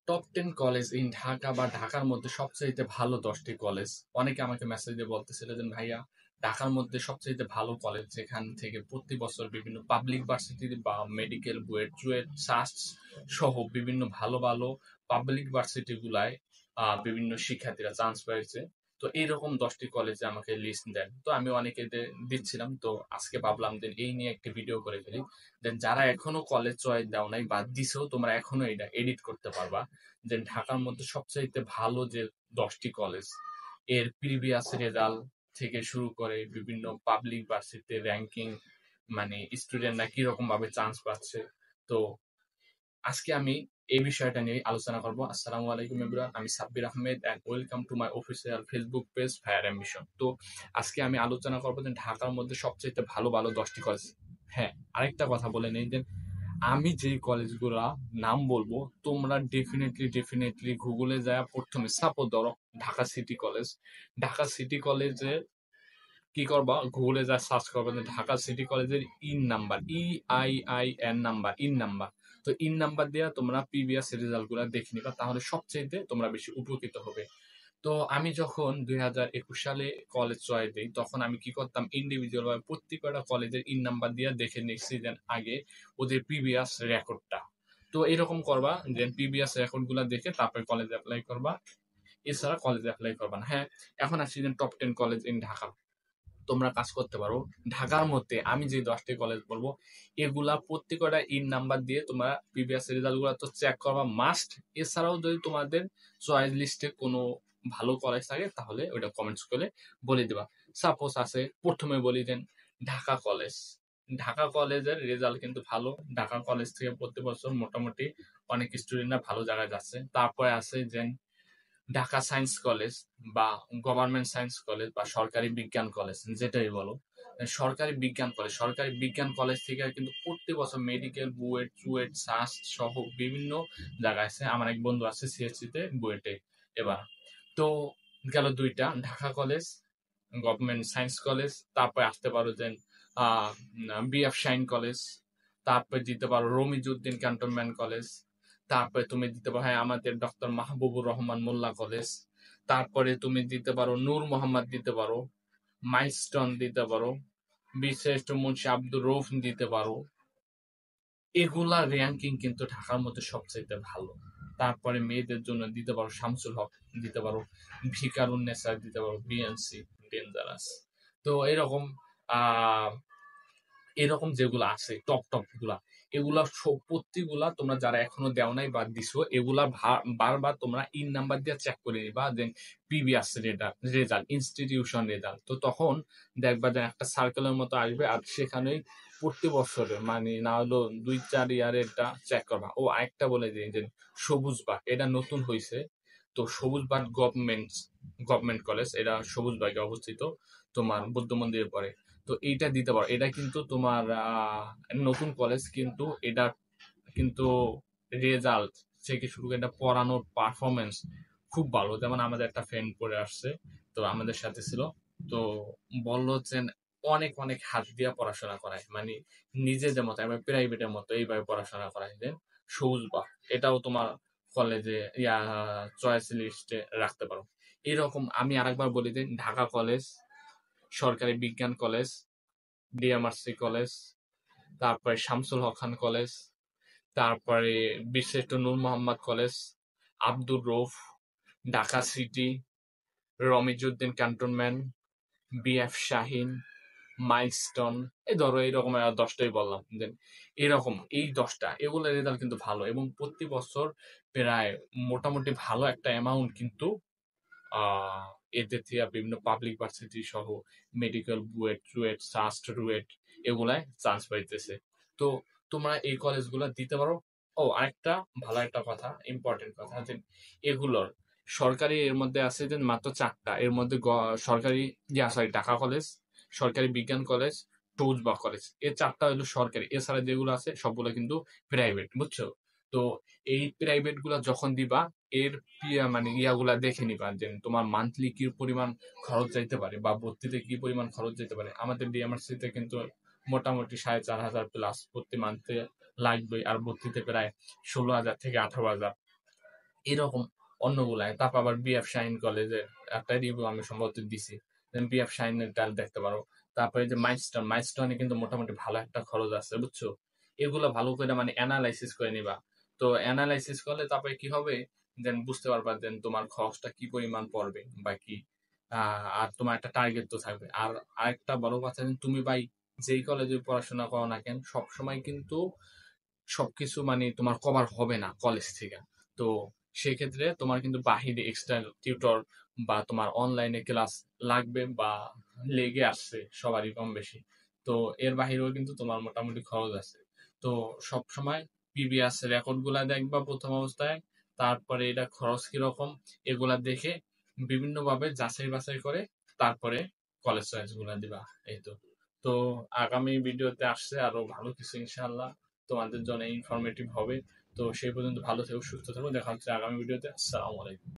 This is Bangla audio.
টপ 10 কলেজ ইন ঢাকা বা ঢাকার মধ্যে সবচাইতে ভালো 10টি কলেজ। অনেকে আমাকে মেসেজ দিয়ে বলতেছিল যে ভাইয়া ঢাকার মধ্যে সবচাইতে ভালো কলেজ যেখান থেকে প্রতি বছর বিভিন্ন পাবলিক ভার্সিটি বা মেডিকেল বুয়েট চুয়েট সাস্ট সহ বিভিন্ন ভালো ভালো পাবলিক ভার্সিটি গুলায় বিভিন্ন শিক্ষার্থীরা চান্স পেয়েছে। তো এইরকম 10টি কলেজে আমাকে লিস্ট দেন, তো আমি অনেকে দিচ্ছিলাম। তো আজকে ভাবলাম যে এই নিয়ে একটি ভিডিও করে ফেলি। দেন যারা এখনো কলেজ চয়েস দাও নাই বা দিছেও, তোমরা এখনো এটা এডিট করতে পারবা যে ঢাকার মধ্যে সবচাইতে ভালো যে 10টি কলেজ এর প্রিভিয়াস রেজাল্ট থেকে শুরু করে বিভিন্ন পাবলিক ভার্সিটিতে র্যাঙ্কিং, মানে স্টুডেন্টরা কিরকম ভাবে চান্স পাচ্ছে। তো আজকে আমি এই বিষয়টা নিয়ে আলোচনা করব। আসসালামু আলাইকুম এভরিওয়ান, আমি Sabbir Ahmed and welcome to my official Facebook page fire ambition. তো আজকে আমি আলোচনা করবো যে ঢাকার মধ্যে সবচাইতে ভালো ভালো 10টি কলেজ। হ্যাঁ, আরেকটা কথা বলে নেই যে আমি যেই কলেজগুলা নাম বলবো তোমরা ডেফিনেটলি গুগলে যায় প্রথমে সাপোজ ধরো Dhaka city college. Dhaka city কলেজে কি করবা, গুগলে যা সার্চ করবা যে ঢাকা সিটি কলেজের in number, EIIN number, in number. তো ইন নাম্বার দেওয়া তোমরা প্রিভিয়াস রেজাল্ট গুলা দেখে নিবা, তাহলে সবচেয়ে তোমরা বেশি উপকৃত হবে। তো আমি যখন 2021 সালে কলেজ চয়েস দিই, তখন আমি কি করতাম, ইন্ডিভিজুয়াল ভাবে প্রত্যেকটা কলেজের ইন নাম্বার দিয়ে দেখে নিচ্ছি যে আগে ওদের প্রিভিয়াস রেকর্ডটা। তো এরকম করবা যে প্রিভিয়াস রেকর্ড গুলা দেখে তারপরে কলেজ অ্যাপ্লাই করবা, এছাড়া কলেজ অ্যাপ্লাই করবা না। হ্যাঁ, এখন আসছি যে টপ 10 কলেজ ইন ঢাকা। তোমরা কাজ করতে পারো ঢাকার মধ্যে আমি যে 10টি কলেজ বলবো এগুলা প্রত্যেকটা ইন নাম্বার দিয়ে তোমরা প্রিভিয়াস রেজাল্ট গুলা তো চেক করবা মাস্ট। এছাড়াও যদি তোমাদের চয়েস লিস্টে কোনো ভালো কলেজ থাকে তাহলে ওইটা কমেন্টস করে বলে দিবা। সাপোজ আছে, প্রথমে বলি দেন ঢাকা কলেজ। ঢাকা কলেজের রেজাল্ট কিন্তু ভালো। ঢাকা কলেজ থেকে প্রতি বছর মোটামুটি অনেক স্টুডেন্টরা ভালো জায়গায় যাচ্ছে। তারপরে আছে যে ঢাকা সায়েন্স কলেজ বা গভর্নমেন্ট সায়েন্স কলেজ বা সরকারি বিজ্ঞান কলেজ, যেটাই বলো। সরকারি বিজ্ঞান কলেজ থেকে কিন্তু প্রতি বছর মেডিকেল বুয়েট চুয়েট সাস্ট সহ বিভিন্ন জায়গায় আছে। আমার এক বন্ধু আছে সিএসসি তে বুয়েটে এবার। তো গেল দুইটা Dhaka college, government science college. তারপরে আসতে পারো যে BF শাইন কলেজ। তারপরে দিতে পারো রমিজউদ্দিন ক্যান্টনমেন্ট কলেজ। তারপরে তুমি দিতে পারো হ্যাঁ আমাদের ডক্টর মাহবুবুর রহমান মোল্লা কলেজ। তারপরে তুমি দিতে পারো নূর মোহাম্মদ দিতে পারো, মাইলস্টোন দিতে পারো, বিশেষ মুন্সি আব্দুর রউফ দিতে পারো। এগুলা র্যাঙ্কিং কিন্তু ঢাকার মধ্যে সবচাইতে ভালো। তারপরে মেয়েদের জন্য দিতে পারো শামসুল হক দিতে পারো, ভিকারুন্নেসা দিতে পারো, BNC ডেঞ্জারাস। তো এরকম আহ এরকম যেগুলো আছে টপ গুলা, এগুলা প্রত্যেকগুলা তোমরা যারা এখনো দেও নাই বা দিছো, এগুলা বারবার তোমরা ইন নাম্বার দিয়ে চেক করে নিবা যে প্রিভিয়াস রেজাল্ট ইনস্টিটিউশন রেজাল্ট। তো তখন দেখবা যে একটা সার্কেলের মতো আসবে, আর সেখানে প্রতি বছরে মানে না হলো 2-4 ইয়ারেরটা চেক করবা। ও আরেকটা বলে দিই যে সবুজ বাগ এটা নতুন হয়েছে। তো সবুজ বাগ গভর্নমেন্ট কলেজ, এটা সবুজ বাগে অবস্থিত, তোমার বুদ্ধ মন্দিরের পরে। তো এইটা দিতে পারো, এটা কিন্তু তোমার নতুন কলেজ, কিন্তু এটা কিন্তু রেজাল্ট থেকে শুরু করে এটা পড়ানোর পারফরমেন্স খুব ভালো। যেমন আমাদের একটা ফ্রেন্ড পড়ে আসছে, তো আমাদের সাথে ছিল। তো বললো যে অনেক অনেক হাত দিয়া পড়াশোনা করায়, মানে নিজেদের মতো এবার প্রাইভেটের মতো এইভাবে পড়াশোনা করায়। দেন সবুজ বা এটাও তোমার কলেজে চয়েস লিস্টে রাখতে পারো। এরকম আমি আরেকবার বলি যে ঢাকা কলেজ, সরকারি বিজ্ঞান কলেজ, DMRC কলেজ, তারপরে শামসুল হক খান কলেজ, তারপরে বিশিষ্ট Noor Mohammad college, Abdur Rauf, Dhaka city, Ramizuddin cantonment, BF Shaheen, Milestone. এই ধরো এইরকম 10টাই বললাম। দেন এরকম এই 10টা এগুলোর রেজাল্ট কিন্তু ভালো এবং প্রতি বছর প্রায় মোটামুটি ভালো একটা অ্যামাউন্ট কিন্তু আহ এদের থেকে বিভিন্ন পাবলিক ভার্সিটি সহ মেডিকেল বুয়েট চুয়েট সাস্ট রুয়েট এগুলায় চান্স পাইতেছে। তো তোমরা এই কলেজগুলো দিতে পারো। ও আরেকটা ভালো একটা কথা, ইম্পর্টেন্ট কথা যে এগুলোর সরকারি এর মধ্যে আছে যে মাত্র 4টা, এর মধ্যে সরকারি সরি ঢাকা কলেজ, সরকারি বিজ্ঞান কলেজ, টৌজবা কলেজ, এই 4টা হলো সরকারি। এছাড়া যেগুলো আছে সবগুলো কিন্তু প্রাইভেট, বুঝছো? তো এই প্রাইভেট গুলা যখন দিবা, এর মানে ইয়াগুলা দেখে নিবা যে তোমার মান্থলি কি পরিমাণ খরচ যাইতে পারে বা ভর্তিতে কি পরিমাণ খরচ যেতে পারে। আমাদের DMRC তে কিন্তু মোটামুটি 4,500 প্লাস প্রতি মান্থে লাগবে, আর ভর্তিতে প্রায় 16,000 থেকে 18,000 এরকম অন্যগুলাই। তারপর আবার বিএফ শাহিন কলেজের একটা রিভিউ আমি সম্ভবত দিছি। বিএফ শাহিনেরটা দেখতে পারো। তারপরে যে মাইলস্টোন, মাইলস্টোনে কিন্তু মোটামুটি ভালো একটা খরচ আছে, বুঝছো? এগুলো ভালো করে মানে এনালাইসিস করে নিবা। তো এনালাইসিস করলে তারপরে কি হবে, দেন বুঝতে পারবা দেন তোমার খরচটা কি পরিমাণ পড়বে বা কি। আর তোমার একটা টার্গেট তো থাকবে। আর আরেকটা বড় কথা, তুমি ভাই যেই কলেজে পড়াশোনা করো না কেন, সবসময় কিন্তু সবকিছু মানে তোমার কভার হবে না কলেজ থেকে। তো সেক্ষেত্রে তোমার কিন্তু বাহিরে এক্সট্রা টিউটর বা তোমার অনলাইনে ক্লাস লাগবে বা লেগে আসছে সবারই কম বেশি। তো এর বাহিরেও কিন্তু তোমার মোটামুটি খরচ আছে। তো সব সময় প্রিভিয়াস রেকর্ড গুলা দেখবা প্রথম অবস্থায়, তারপরে এটা খরচ কিরকম এগুলা দেখে বিভিন্ন ভাবে যাচাই বাছাই করে তারপরে কলেজ চয়েস গুলা দিবা। এই তো। তো আগামী ভিডিওতে আসছে আরো ভালো কিছু ইনশাআল্লাহ তোমাদের জন্য ইনফরমেটিভ হবে। তো সেই পর্যন্ত ভালো থেকো, সুস্থ থেকো, দেখা হচ্ছে আগামী ভিডিওতে। আসসালামু আলাইকুম।